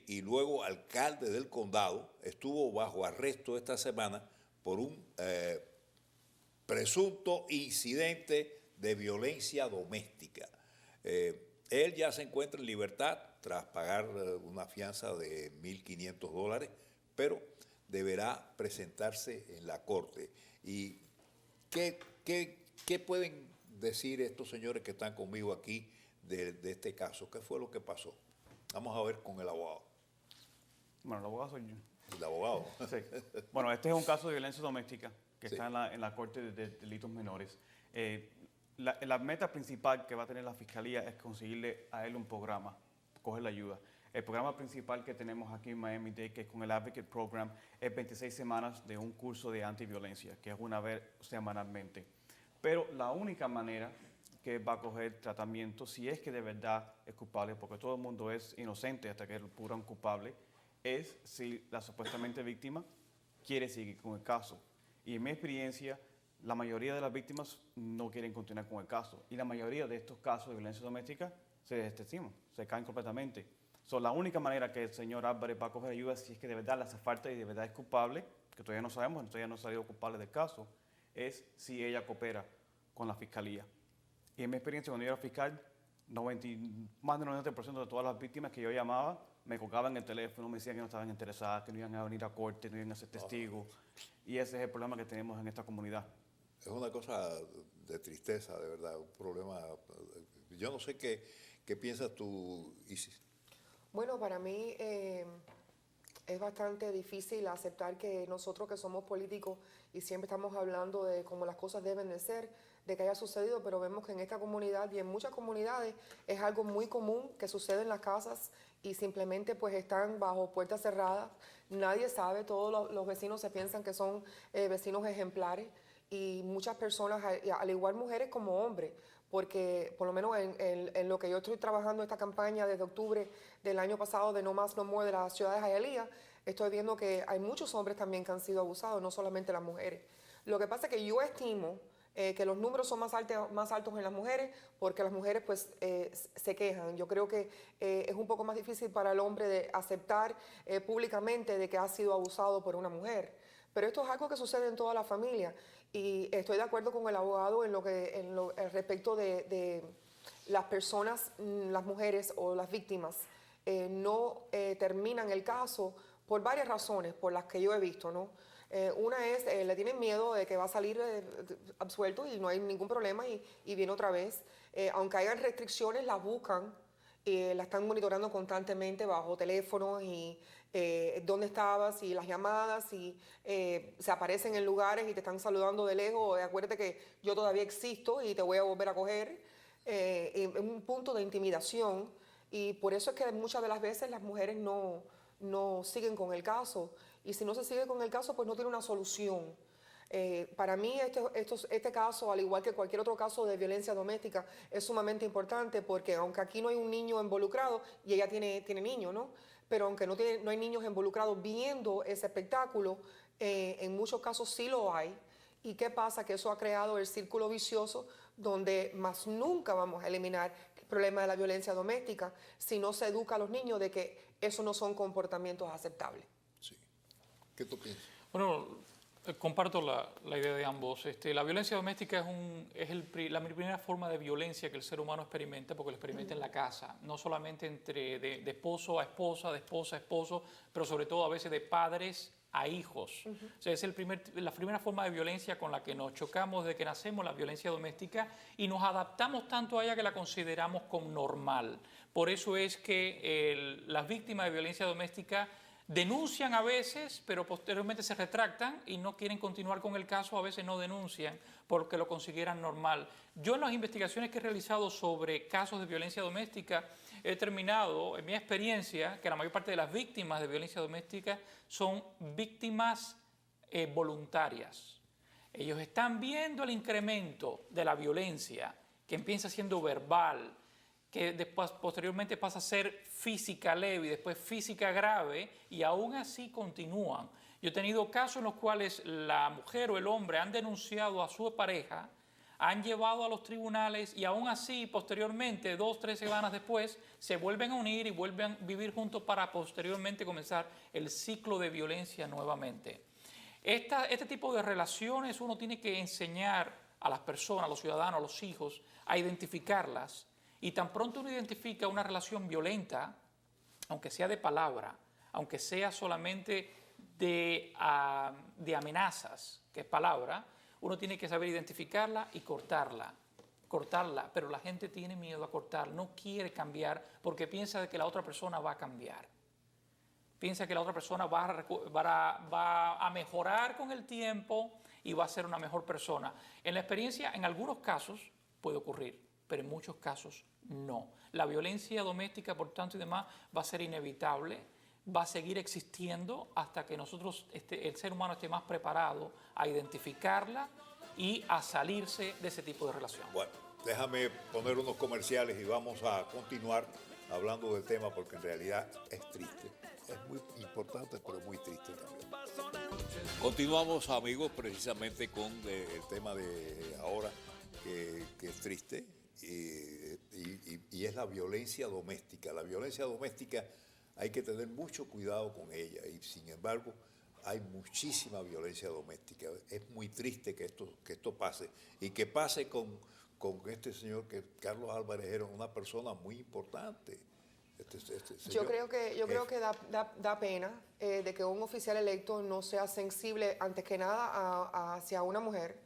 y luego alcalde del condado, estuvo bajo arresto esta semana por un presunto incidente de violencia doméstica. Él ya se encuentra en libertad tras pagar una fianza de $1.500, pero deberá presentarse en la corte. ¿Y qué pueden decir estos señores que están conmigo aquí de este caso? ¿Qué fue lo que pasó? Vamos a ver con el abogado. Bueno, el abogado soy yo. El abogado. Sí. Bueno, este es un caso de violencia doméstica que Sí. está en la Corte de Delitos Menores. La meta principal que va a tener la Fiscalía es conseguirle a él un programa, coger la ayuda. El programa principal que tenemos aquí en Miami-Dade, que es con el Advocate Program, es 26 semanas de un curso de antiviolencia, que es una vez semanalmente. Pero la única manera que va a coger tratamiento, si es que de verdad es culpable, porque todo el mundo es inocente hasta que lo prueban culpable, es si la supuestamente víctima quiere seguir con el caso. Y en mi experiencia, la mayoría de las víctimas no quieren continuar con el caso. Y la mayoría de estos casos de violencia doméstica se desestiman, se caen completamente. La única manera que el señor Álvarez va a coger ayuda, si es que de verdad le hace falta y de verdad es culpable, que todavía no sabemos, todavía no ha salido culpable del caso, es si ella coopera con la fiscalía. Y en mi experiencia, cuando yo era fiscal, más del 90% de todas las víctimas que yo llamaba me colgaban el teléfono, me decían que no estaban interesadas, que no iban a venir a corte, no iban a ser testigos. Y ese es el problema que tenemos en esta comunidad. Es una cosa de tristeza, de verdad, un problema. Yo no sé qué piensas tú, Isis. Bueno, para mí es bastante difícil aceptar que nosotros que somos políticos y siempre estamos hablando de cómo las cosas deben de ser, de que haya sucedido, pero vemos que en esta comunidad y en muchas comunidades es algo muy común que sucede en las casas y simplemente pues están bajo puertas cerradas. Nadie sabe, todos los vecinos se piensan que son vecinos ejemplares y muchas personas, al igual mujeres como hombres, porque por lo menos en lo que yo estoy trabajando esta campaña desde octubre del año pasado de No Más No More de la ciudad de Hialeah, estoy viendo que hay muchos hombres también que han sido abusados, no solamente las mujeres. Lo que pasa es que yo estimo que los números son más altos en las mujeres porque las mujeres pues se quejan. Yo creo que es un poco más difícil para el hombre de aceptar públicamente de que ha sido abusado por una mujer. Pero esto es algo que sucede en toda la familia y estoy de acuerdo con el abogado respecto de las personas, las mujeres o las víctimas no terminan el caso por varias razones, por las que yo he visto, ¿no? Una es, le tienen miedo de que va a salir absuelto y no hay ningún problema y viene otra vez. Aunque hayan restricciones, las buscan. La están monitoreando constantemente bajo teléfono y dónde estabas y las llamadas y se aparecen en lugares y te están saludando de lejos. Acuérdate que yo todavía existo y te voy a volver a coger. Es un punto de intimidación y por eso es que muchas de las veces las mujeres no siguen con el caso y si no se sigue con el caso pues no tiene una solución. Para mí este caso, al igual que cualquier otro caso de violencia doméstica, es sumamente importante porque aunque aquí no hay un niño involucrado, y ella tiene niños, ¿no? Pero aunque no hay niños involucrados viendo ese espectáculo, en muchos casos sí lo hay. ¿Y qué pasa? Que eso ha creado el círculo vicioso donde más nunca vamos a eliminar el problema de la violencia doméstica si no se educa a los niños de que eso no son comportamientos aceptables. Sí. ¿Qué tú piensas? Bueno, comparto la idea de ambos. La violencia doméstica es la primera forma de violencia que el ser humano experimenta, porque lo experimenta en la casa, no solamente entre de esposo a esposa, de esposa a esposo, pero sobre todo a veces de padres a hijos. O sea, es la primera forma de violencia con la que nos chocamos desde que nacemos, la violencia doméstica, y nos adaptamos tanto a ella que la consideramos como normal. Por eso es que las víctimas de violencia doméstica denuncian a veces, pero posteriormente se retractan y no quieren continuar con el caso, a veces no denuncian porque lo consideran normal. Yo en las investigaciones que he realizado sobre casos de violencia doméstica he determinado, en mi experiencia, que la mayor parte de las víctimas de violencia doméstica son víctimas voluntarias. Ellos están viendo el incremento de la violencia, que empieza siendo verbal, que después, posteriormente pasa a ser física leve y después física grave, y aún así continúan. Yo he tenido casos en los cuales la mujer o el hombre han denunciado a su pareja, han llevado a los tribunales y aún así, posteriormente, 2, 3 semanas después, se vuelven a unir y vuelven a vivir juntos para posteriormente comenzar el ciclo de violencia nuevamente. Este tipo de relaciones uno tiene que enseñar a las personas, a los ciudadanos, a los hijos, a identificarlas. Y tan pronto uno identifica una relación violenta, aunque sea de palabra, aunque sea solamente de amenazas, que es palabra, uno tiene que saber identificarla y cortarla, pero la gente tiene miedo a cortar, no quiere cambiar porque piensa de que la otra persona va a cambiar. Piensa que la otra persona va a mejorar con el tiempo y va a ser una mejor persona. En la experiencia, en algunos casos puede ocurrir, pero en muchos casos no. La violencia doméstica, por tanto y demás, va a ser inevitable, va a seguir existiendo hasta que nosotros, el ser humano esté más preparado a identificarla y a salirse de ese tipo de relación. Bueno, déjame poner unos comerciales y vamos a continuar hablando del tema porque en realidad es triste. Es muy importante, pero muy triste también. Continuamos, amigos, precisamente con el tema de ahora, que es triste, y es la violencia doméstica. La violencia doméstica hay que tener mucho cuidado con ella y sin embargo hay muchísima violencia doméstica. Es muy triste que esto pase y que pase con este señor, que Carlos Álvarez era una persona muy importante. Yo creo que da pena de que un oficial electo no sea sensible, antes que nada, hacia una mujer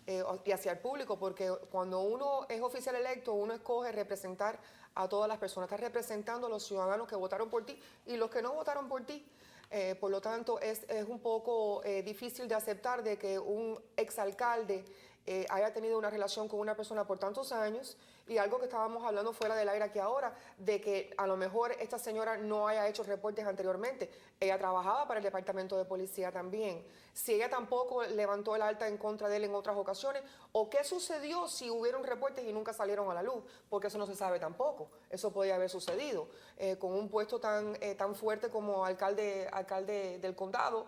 y hacia el público, porque cuando uno es oficial electo, uno escoge representar a todas las personas, estás representando a los ciudadanos que votaron por ti y los que no votaron por ti. Por lo tanto, es un poco difícil de aceptar de que un exalcalde haya tenido una relación con una persona por tantos años, y algo que estábamos hablando fuera del aire aquí ahora, de que a lo mejor esta señora no haya hecho reportes anteriormente. Ella trabajaba para el departamento de policía también. Si ella tampoco levantó el alta en contra de él en otras ocasiones, o qué sucedió si hubieron reportes y nunca salieron a la luz, porque eso no se sabe tampoco. Eso podría haber sucedido. Con un puesto tan fuerte como alcalde del condado,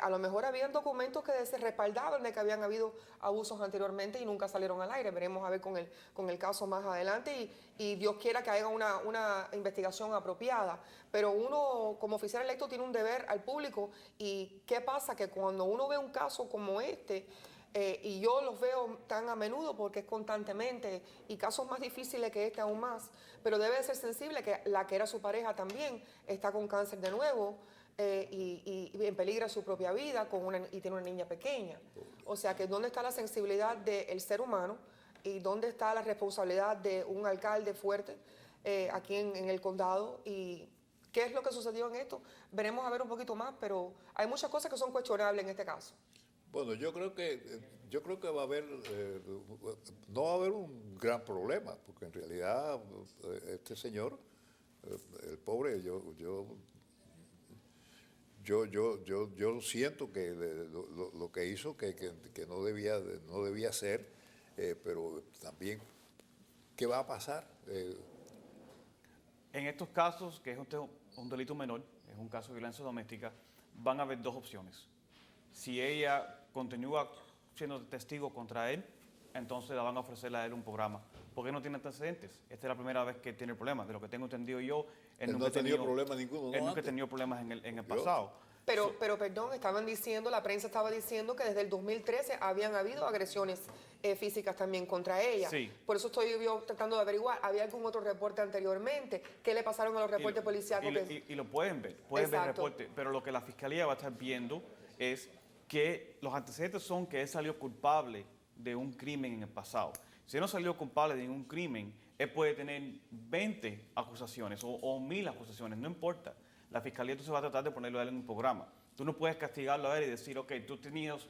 a lo mejor habían documentos que se respaldaban de que habían habido abusos anteriormente y nunca salieron al aire. Veremos a ver con el caso más adelante y Dios quiera que haya una investigación apropiada. Pero uno como oficial electo tiene un deber al público. ¿Y qué pasa? Que cuando uno ve un caso como este, y yo los veo tan a menudo porque es constantemente, y casos más difíciles que este aún más, pero debe de ser sensible que la que era su pareja también está con cáncer de nuevo, y en peligro su propia vida y tiene una niña pequeña. O sea que ¿dónde está la sensibilidad del ser humano y dónde está la responsabilidad de un alcalde fuerte aquí en el condado? ¿Y qué es lo que sucedió en esto? Veremos a ver un poquito más, pero hay muchas cosas que son cuestionables en este caso. Bueno, yo creo que va a haber, no va a haber un gran problema, porque en realidad este señor, el pobre, yo siento que lo que hizo que no debía hacer, pero también, ¿qué va a pasar? En estos casos, que es un delito menor, es un caso de violencia doméstica, van a haber dos opciones. Si ella continúa siendo testigo contra él, entonces la van a ofrecerle a él un programa. Porque no tiene antecedentes. Esta es la primera vez que tiene problemas. De lo que tengo entendido yo, él no ha tenido problemas ninguno. Él nunca ha tenido problemas en el pasado. Pero perdón, estaban diciendo, la prensa estaba diciendo que desde el 2013 habían habido agresiones físicas también contra ella. Sí. Por eso estoy yo tratando de averiguar, ¿había algún otro reporte anteriormente? ¿Qué le pasaron a los reportes policíacos? Y lo pueden ver el reporte. Pero lo que la fiscalía va a estar viendo es que los antecedentes son que él salió culpable de un crimen en el pasado. Si él no salió culpable de ningún crimen, él puede tener 20 acusaciones o 1000 acusaciones, no importa. La fiscalía entonces va a tratar de ponerlo a él en un programa. Tú no puedes castigarlo a él y decir, ok, tú tenías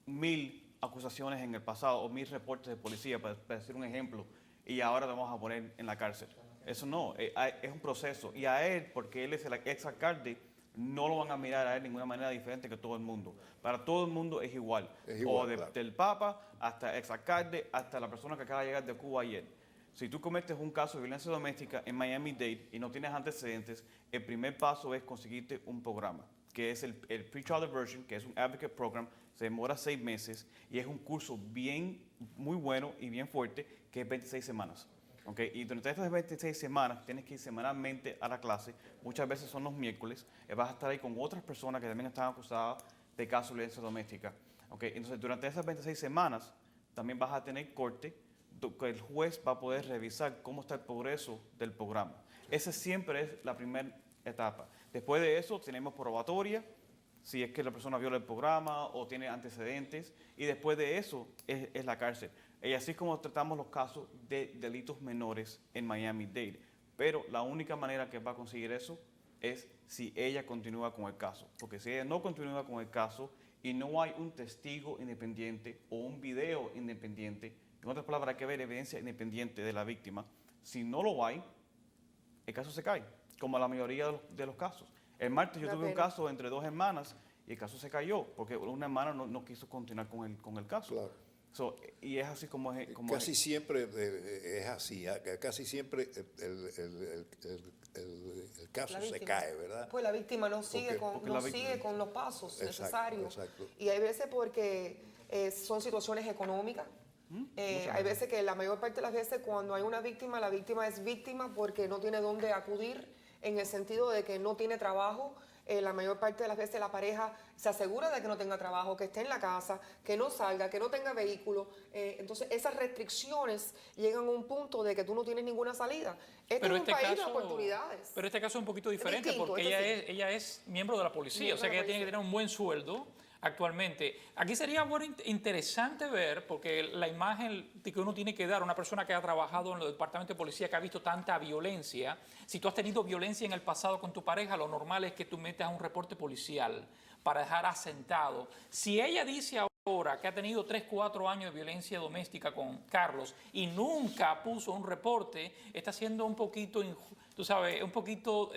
1000 acusaciones en el pasado o 1000 reportes de policía, para decir un ejemplo, y ahora te vamos a poner en la cárcel. Eso no, es un proceso. Y a él, porque él es el exalcalde, no lo van a mirar a él de ninguna manera diferente que todo el mundo. Para todo el mundo es igual. Claro. Del Papa hasta exalcalde, hasta la persona que acaba de llegar de Cuba ayer. Si tú cometes un caso de violencia doméstica en Miami-Dade y no tienes antecedentes, el primer paso es conseguirte un programa, que es el Pretrial Diversion, que es un advocate program, se demora 6 meses y es un curso muy bueno y bien fuerte, que es 26 semanas. Okay, y durante estas 26 semanas tienes que ir semanalmente a la clase, muchas veces son los miércoles, vas a estar ahí con otras personas que también están acusadas de casos de violencia doméstica. Okay, entonces durante esas 26 semanas también vas a tener corte, que el juez va a poder revisar cómo está el progreso del programa. Esa siempre es la primera etapa. Después de eso tenemos probatoria, si es que la persona viola el programa o tiene antecedentes, y después de eso es la cárcel. Y así es como tratamos los casos de delitos menores en Miami-Dade. Pero la única manera que va a conseguir eso es si ella continúa con el caso. Porque si ella no continúa con el caso y no hay un testigo independiente o un video independiente, en otras palabras, hay que ver evidencia independiente de la víctima. Si no lo hay, el caso se cae, como la mayoría de los casos. El martes yo tuve un caso entre 2 hermanas y el caso se cayó porque una hermana no quiso continuar con el caso. Claro. Y es así como es. Casi siempre es así, casi siempre el caso se cae, ¿verdad? Pues la víctima no sigue con los pasos necesarios. Exacto. Y hay veces porque son situaciones económicas. Hay veces que la mayor parte de las veces cuando hay una víctima, la víctima es víctima porque no tiene dónde acudir, en el sentido de que no tiene trabajo. La mayor parte de las veces la pareja se asegura de que no tenga trabajo, que esté en la casa, que no salga, que no tenga vehículo. Entonces esas restricciones llegan a un punto de que tú no tienes ninguna salida. Este es un país de oportunidades. Pero este caso es un poquito diferente porque ella es miembro de la policía, o sea que ella tiene que tener un buen sueldo actualmente. Aquí sería interesante ver, porque la imagen que uno tiene que dar a una persona que ha trabajado en el departamento de policía, que ha visto tanta violencia, si tú has tenido violencia en el pasado con tu pareja, lo normal es que tú metas un reporte policial para dejar asentado. Si ella dice ahora que ha tenido 3, 4 años de violencia doméstica con Carlos y nunca puso un reporte, está siendo un poquito, tú sabes, un poquito...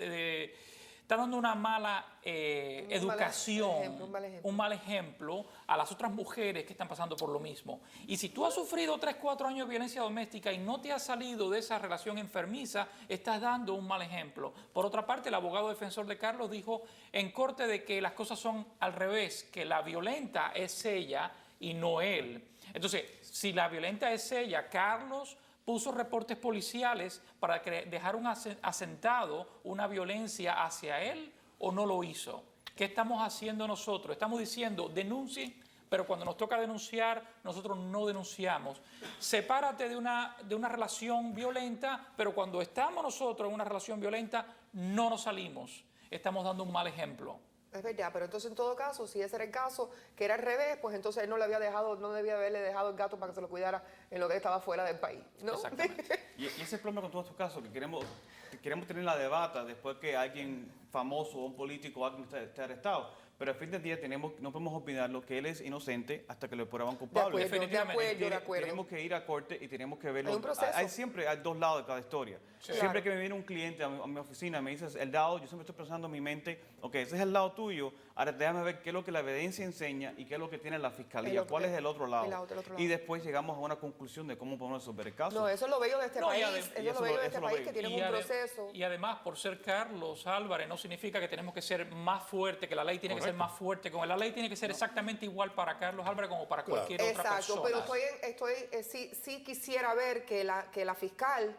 está dando una mala educación, un mal ejemplo a las otras mujeres que están pasando por lo mismo. Y si tú has sufrido 3, 4 años de violencia doméstica y no te has salido de esa relación enfermiza, estás dando un mal ejemplo. Por otra parte, el abogado defensor de Carlos dijo en corte de que las cosas son al revés, que la violenta es ella y no él. Entonces, si la violenta es ella, Carlos puso reportes policiales para dejar asentado una violencia hacia él o no lo hizo. ¿Qué estamos haciendo nosotros? Estamos diciendo denuncien, pero cuando nos toca denunciar, nosotros no denunciamos. Sepárate de una relación violenta, pero cuando estamos nosotros en una relación violenta, no nos salimos. Estamos dando un mal ejemplo. Es verdad, pero entonces en todo caso, si ese era el caso, que era al revés, pues entonces él no debía haberle dejado el gato para que se lo cuidara en lo que estaba fuera del país, ¿no? Exactamente. y ese es el problema con todos estos casos, que queremos tener la debata después que alguien famoso o un político o alguien esté arrestado. Pero al fin del día no podemos olvidarlo que él es inocente hasta que lo prueban culpable. De acuerdo. Tenemos que ir a corte y tenemos que verlo. Hay un proceso. Siempre hay 2 lados de cada historia. Sí. Siempre que me viene un cliente a mi oficina, me dice el lado, yo siempre estoy pensando en mi mente, ok, ese es el lado tuyo, ahora déjame ver qué es lo que la evidencia enseña y qué es lo que tiene la fiscalía, cuál es el otro lado. Y después llegamos a una conclusión de cómo podemos resolver el caso. No, eso es lo bello de este país, eso es lo bello de este país, que tiene un proceso. Y además, por ser Carlos Álvarez, no significa que tenemos que ser más fuerte, que la ley tiene que ser más fuerte con él. La ley tiene que ser exactamente igual para Carlos Álvarez como para cualquier otra persona. Exacto, pero sí quisiera ver que la fiscal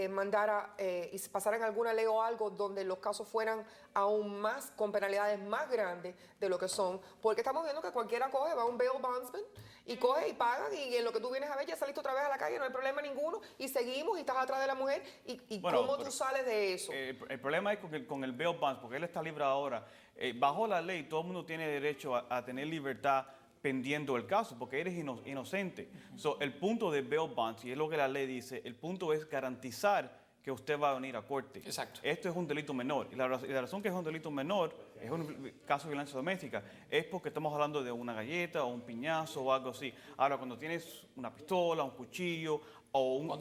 mandara y pasaran alguna ley o algo donde los casos fueran aún más, con penalidades más grandes de lo que son, porque estamos viendo que cualquiera coge, va a un bail bondsman y coge y pagan y en lo que tú vienes a ver ya saliste otra vez a la calle, no hay problema ninguno y seguimos y estás atrás de la mujer y ¿cómo tú sales de eso? El problema es con el bail bonds, porque él está libre ahora. Bajo la ley todo el mundo tiene derecho a tener libertad pendiendo el caso, porque eres inocente. El punto de bail bonds, y es lo que la ley dice, el punto es garantizar que usted va a venir a corte. Exacto. Esto es un delito menor. Y la razón que es un delito menor, es un caso de violencia doméstica, es porque estamos hablando de una galleta o un piñazo o algo así. Ahora, cuando tienes una pistola, un cuchillo o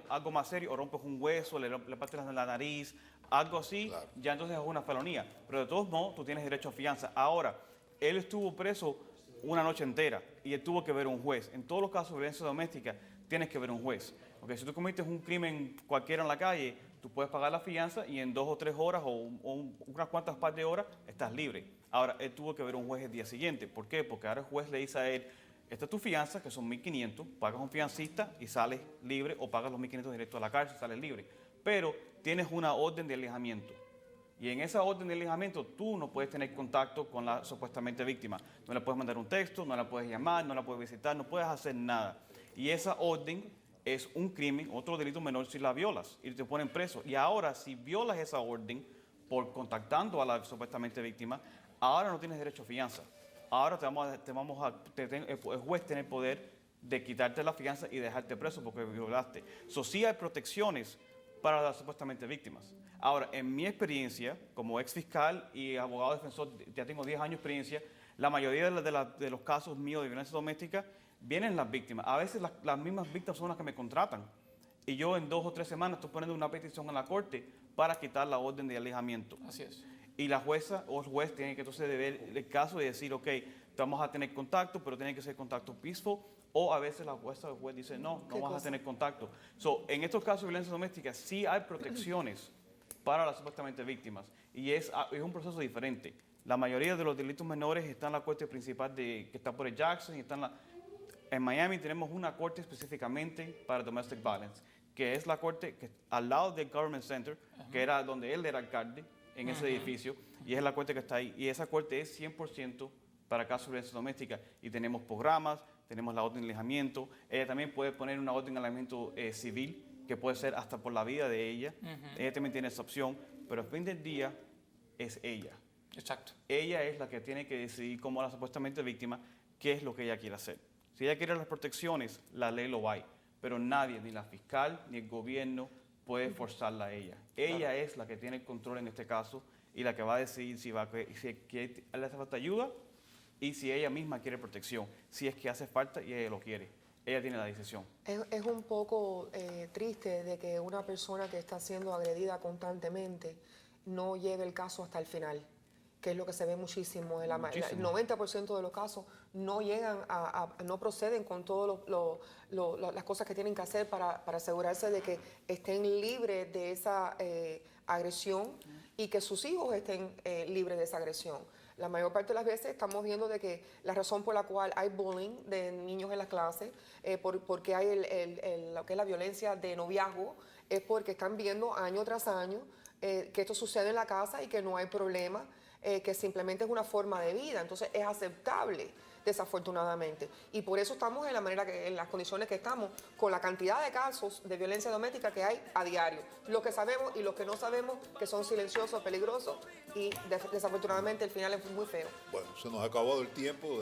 algo más serio, o rompes un hueso, le partes la nariz, algo así, claro, ya entonces es una felonía. Pero de todos modos, tú tienes derecho a fianza. Ahora, él estuvo preso una noche entera y él tuvo que ver un juez. En todos los casos de violencia doméstica tienes que ver un juez. Porque si tú cometes un crimen cualquiera en la calle, tú puedes pagar la fianza y en 2 o 3 horas o unas cuantas par de horas estás libre. Ahora, él tuvo que ver un juez el día siguiente. ¿Por qué? Porque ahora el juez le dice a él, esta es tu fianza, que son 1.500, pagas un fiancista y sales libre, o pagas los 1.500 directo a la cárcel y sales libre. Pero tienes una orden de alejamiento. Y en esa orden de alejamiento tú no puedes tener contacto con la supuestamente víctima. No le puedes mandar un texto, no la puedes llamar, no la puedes visitar, no puedes hacer nada. Y esa orden es un crimen, otro delito menor si la violas y te ponen preso. Y ahora, si violas esa orden por contactando a la supuestamente víctima, ahora no tienes derecho a fianza. Ahora el juez tiene el poder de quitarte la fianza y dejarte preso porque violaste. Sí hay protecciones para las supuestamente víctimas. Ahora, en mi experiencia, como ex fiscal y abogado defensor, ya tengo 10 años de experiencia, la mayoría de los casos míos de violencia doméstica vienen las víctimas. A veces las mismas víctimas son las que me contratan. Y yo en 2 o 3 semanas estoy poniendo una petición en la corte para quitar la orden de alejamiento. Así es. Y la jueza o el juez tienen que entonces ver el caso y decir, ok, vamos a tener contacto, pero tiene que ser contacto peaceful. O a veces la jueza o el juez dice, no vas a tener contacto. En estos casos de violencia doméstica sí hay protecciones para las supuestamente víctimas. Y es un proceso diferente. La mayoría de los delitos menores están en la corte principal que está por el Jackson. Y en Miami tenemos una corte específicamente para domestic violence, que es la corte que al lado del Government Center, que era donde él era alcalde, en ese edificio, y es la corte que está ahí. Y esa corte es 100% para casos de violencia doméstica. Y tenemos programas, tenemos la orden de alejamiento. Ella también puede poner una orden de alejamiento civil, que puede ser hasta por la vida de ella. Ella también tiene esa opción, pero al fin del día es ella. Exacto. Ella es la que tiene que decidir, como la supuestamente víctima, qué es lo que ella quiere hacer. Si ella quiere las protecciones, la ley lo hay. Pero nadie, ni la fiscal, ni el gobierno, puede forzarla a ella. Ella es la que tiene el control en este caso y la que va a decidir si le hace falta ayuda y si ella misma quiere protección. Si es que hace falta y ella lo quiere. Ella tiene la decisión. Es un poco triste de que una persona que está siendo agredida constantemente no llegue el caso hasta el final, que es lo que se ve muchísimo. El 90% de los casos no llegan no proceden con todas las cosas que tienen que hacer para asegurarse de que estén libres de esa agresión y que sus hijos estén libres de esa agresión. La mayor parte de las veces estamos viendo de que la razón por la cual hay bullying de niños en las clases, porque hay lo que es la violencia de noviazgo, es porque están viendo año tras año que esto sucede en la casa y que no hay problema, que simplemente es una forma de vida. Entonces es aceptable, desafortunadamente. Y por eso estamos en la manera en las condiciones que estamos, con la cantidad de casos de violencia doméstica que hay a diario. Los que sabemos y los que no sabemos, que son silenciosos, peligrosos, y desafortunadamente el final es muy feo. Bueno, se nos ha acabado el tiempo.